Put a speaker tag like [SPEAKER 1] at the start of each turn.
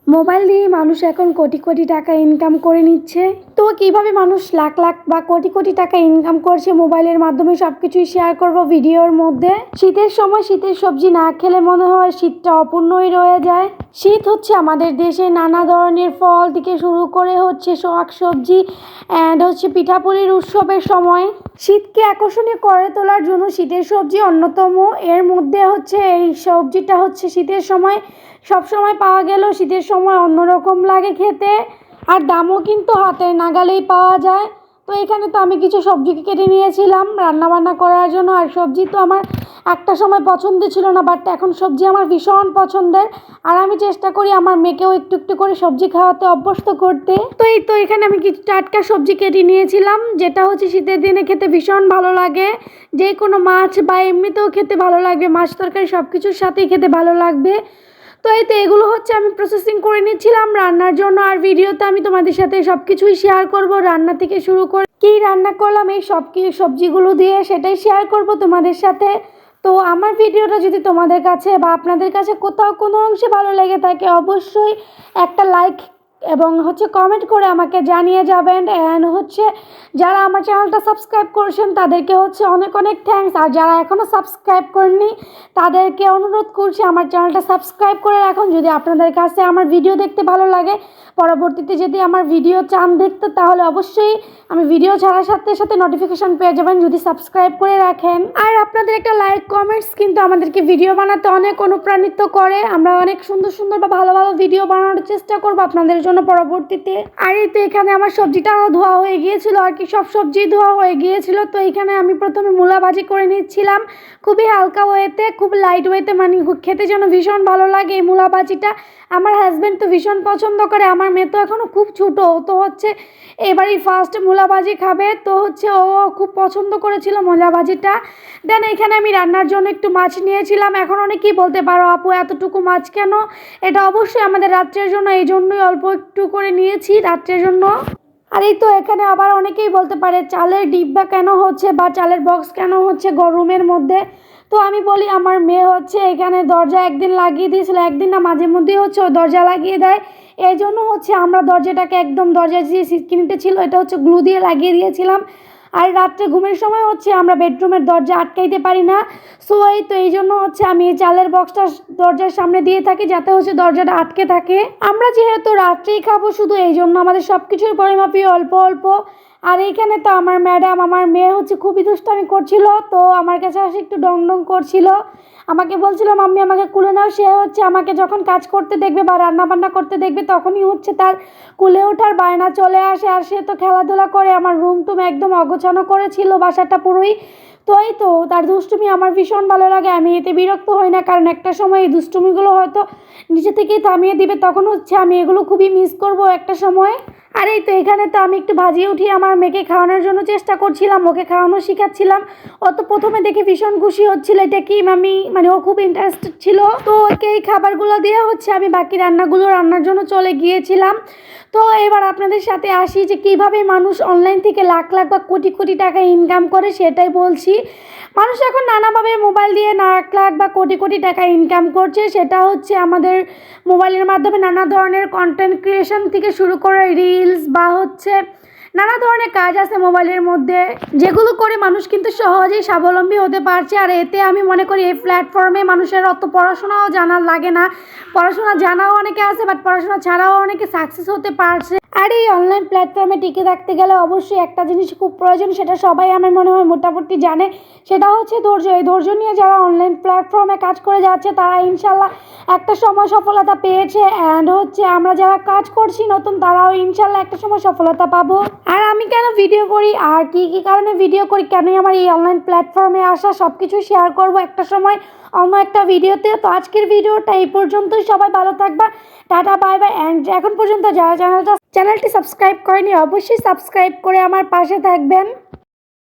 [SPEAKER 1] Mobile দিয়ে মানুষ এখন কোটি কোটি টাকা ইনকাম করে নিচ্ছে। তো কিভাবে মানুষ লাখ লাখ বা কোটি কোটি টাকা ইনকাম করছে মোবাইলের মাধ্যমে সবকিছুই শেয়ার করব ভিডিওর মধ্যে। শীতের সময় শীতের সবজি না খেলে মনে হয় শীতটা অপূর্ণই রয়ে যায়। শীত হচ্ছে আমাদের দেশে নানা ধরনের ফল থেকে শুরু করে হচ্ছে শাক সবজি অ্যান্ড হচ্ছে পিঠাপুলির উৎসবের সময় শীতকে আকর্ষণীয় করে তোলার জন্য শীতের সবজি অন্যতম। এর মধ্যে হচ্ছে এই সবজিটা হচ্ছে শীতের সময় সব সময় পাওয়া গেলেও শীতের সময় অন্যরকম লাগে খেতে, আর দামও কিন্তু হাতের নাগালেই পাওয়া যায়। তো এখানে তো আমি কিছু সবজি কেটে নিয়েছিলাম রান্নাবান্না করার জন্য। আর সবজি তো আমার একটা সময় পছন্দ ছিল না, বাট এখন সবজি আমার ভীষণ পছন্দের। আর আমি চেষ্টা করি আমার মেয়েকেও একটু একটু করে সবজি খাওয়াতে অভ্যস্ত করতে। তো এখানে আমি কিছু টাটকা সবজি কেটে নিয়েছিলাম, যেটা হচ্ছে শীতের দিনে খেতে ভীষণ ভালো লাগে। যে কোনো মাছ বা এমনিতেও খেতে ভালো লাগবে, মাছ তরকারি সব কিছুর সাথেই খেতে ভালো লাগবে। তো এগুলো হচ্ছে আমি প্রসেসিং করে নিচ্ছিলাম রান্নার জন্য। আর ভিডিওতে আমি তোমাদের সাথে সব কিছুই শেয়ার করব, রান্না থেকে শুরু করে কী রান্না করলাম এই সবজিগুলো দিয়ে সেটাই শেয়ার করব তোমাদের সাথে। তো আমার ভিডিওটা যদি তোমাদের কাছে বা আপনাদের কাছে কোথাও কোনো অংশে ভালো লেগে থাকে অবশ্যই একটা লাইক এবং হচ্ছে কমেন্ট করে আমাকে জানিয়ে যাবেন। অ্যান্ড হচ্ছে যারা আমার চ্যানেলটা সাবস্ক্রাইব করেছেন তাদেরকে হচ্ছে অনেক অনেক থ্যাঙ্কস। আর যারা এখনও সাবস্ক্রাইব করেননি তাদেরকে অনুরোধ করছি আমার চ্যানেলটা সাবস্ক্রাইব করে রাখুন। যদি আপনাদের কাছে আমার ভিডিও দেখতে ভালো লাগে, পরবর্তীতে যদি আমার ভিডিও চান দেখতে, তাহলে অবশ্যই আমি ভিডিও ছাড়ার সাথে সাথে নোটিফিকেশান পেয়ে যাবেন যদি সাবস্ক্রাইব করে রাখেন। আর আপনাদের একটা লাইক কমেন্টস কিন্তু আমাদেরকে ভিডিও বানাতে অনেক অনুপ্রাণিত করে। আমরা অনেক সুন্দর সুন্দর বা ভালো ভালো ভিডিও বানানোর চেষ্টা করবো আপনাদের জন্য পরবর্তীতে। আর এই তো এখানে আমার সবজিটা ধোয়া হয়ে গিয়েছিল, আর কি সব সবজি ধোয়া হয়ে গিয়েছিল। তো এখানে আমি প্রথমে মূলা ভাজি করে নিচ্ছিলাম খুবই হালকা ওয়েতে, খুব লাইট ওয়েতে, মানে খেতে যেন ভীষণ ভালো লাগে এই মূলা ভাজিটা। আমার হাজব্যান্ড তো ভীষণ পছন্দ করে, আমার মেয়ে তো এখনও খুব ছোটো, তো হচ্ছে এবারই ফার্স্ট মূলা ভাজি খাবে। তো হচ্ছে ও খুব পছন্দ করেছিল মূলা ভাজিটা। দেন এখানে আমি রান্নার জন্য একটু মাছ নিয়েছিলাম। এখন অনেকেই বলতে পারো আপু এতটুকু মাছ কেন, এটা অবশ্যই আমাদের রাত্রের জন্য, এই জন্যই অল্প একটু করে নিয়েছি রাত্রের জন্য। আর এই তো এখানে আবার অনেকেই বলতে পারে চালের ডিব্বা কেন হচ্ছে বা চালের বক্স কেন হচ্ছে রুমের মধ্যে। তো আমি বলি আমার মেয়ে হচ্ছে এখানে দরজা একদিন লাগিয়ে দিয়েছিল, একদিন না মাঝে মধ্যেই হচ্ছে ও দরজা লাগিয়ে দেয়। এই জন্য হচ্ছে আমরা দরজাটাকে একদম দরজা যে সিটকিনিটা ছিল এটা হচ্ছে গ্লু দিয়ে লাগিয়ে দিয়েছিলাম। আর রাত্রে ঘুমের সময় হচ্ছে আমরা বেডরুমের দরজা আটকাইতে পারি না। সো এই জন্য হচ্ছে আমি চালের বক্সটা দরজার সামনে দিয়ে থাকি যাতে হচ্ছে দরজাটা আটকে থাকে। আমরা যেহেতু রাত্রেই খাবো শুধু, এই জন্য আমাদের সব কিছুর পরিমাপই অল্প অল্প। আর এইখানে তো আমার ম্যাডাম, আমার মেয়ে হচ্ছে খুবই দুষ্টামি করছিল, তো আমার কাছে আসে একটু ডং ডং করছিল। আমাকে বলছিল মাম্মি আমাকে কুলে নাও। সে হচ্ছে আমাকে যখন কাজ করতে দেখবে বা রান্না বান্না করতে দেখবে তখনই হচ্ছে তার কুলে ওঠার বায়না চলে আসে। আর সে তো খেলাধুলা করে আমার রুম টুম একদম অগোছানো করেছিল বাসাটা পুরোই। তো তার দুষ্টুমি আমার ভীষণ ভালো লাগে, আমি এতে বিরক্ত হই না, কারণ একটা সময় এই দুষ্টুমিগুলো হয়তো নিচে থেকেই থামিয়ে দিবে, তখন হচ্ছে আমি এগুলো খুবই মিস করব একটা সময়। আর এই তো এখানে তো আমি একটু ভাজিয়ে উঠিয়ে আমার মেয়েকে খাওয়ানোর জন্য চেষ্টা করছিলাম, ওকে খাওয়ানো শেখাচ্ছিলাম। ও তো প্রথমে দেখে ভীষণ খুশি হচ্ছিল, এটা কি মামি, মানে ও খুব ইন্টারেস্টেড ছিল। তো ওকে এই খাবারগুলো দিয়ে হচ্ছে আমি বাকি রান্নাগুলো রান্নার জন্য চলে গিয়েছিলাম। তো এবার আপনাদের সাথে আসি যে কীভাবে মানুষ অনলাইন থেকে লাখ লাখ বা কোটি কোটি টাকা ইনকাম করে সেটাই বলছি। মানুষ এখন নানাভাবে মোবাইল দিয়ে লাখ লাখ বা কোটি কোটি টাকা ইনকাম করছে। সেটা হচ্ছে আমাদের মোবাইলের মাধ্যমে নানা ধরনের কন্টেন্ট ক্রিয়েশন থেকে শুরু করে রিলস বা হচ্ছে নানা ধরনের কাজ আছে মোবাইলের মধ্যে, যেগুলো করে মানুষ কিন্তু সহজেই স্বাবলম্বী হতে পারছে। আর এতে আমি মনে করি এই প্ল্যাটফর্মে মানুষের অত পড়াশোনাও জানার লাগে না। পড়াশোনা জানাও অনেকে আছে, বাট পড়াশোনা ছাড়াও অনেকে সাকসেস হতে পারছে। আর এই অনলাইন প্ল্যাটফর্মে টিকে থাকতে গেলে অবশ্যই একটা জিনিস খুব প্রয়োজন, সেটা সবাই আমার মনে হয় মোটামুটি জানে, সেটা হচ্ছে ধৈর্য। এই ধৈর্য নিয়ে যারা অনলাইন প্ল্যাটফর্মে কাজ করে যাচ্ছে তারা ইনশাল্লাহ একটা সময় সফলতা পেয়েছে। অ্যান্ড হচ্ছে আমরা যারা কাজ করছি নতুন তারাও ইনশাল্লাহ একটা সময় সফলতা পাবো। আর আমি কেন ভিডিও করি আর কি কি কারণে ভিডিও করি, কেনই আমার এই অনলাইন প্ল্যাটফর্মে আসা, সব কিছু শেয়ার করবো একটা সময় অন্য একটা ভিডিওতে। তো আজকের ভিডিওটা এই পর্যন্তই, সবাই ভালো থাকবা, টাটা বাই বাই। অ্যান্ড এখন পর্যন্ত যারা চ্যানেলটি সাবস্ক্রাইব করেনি অবশ্যই সাবস্ক্রাইব করে আমার পাশে থাকবেন।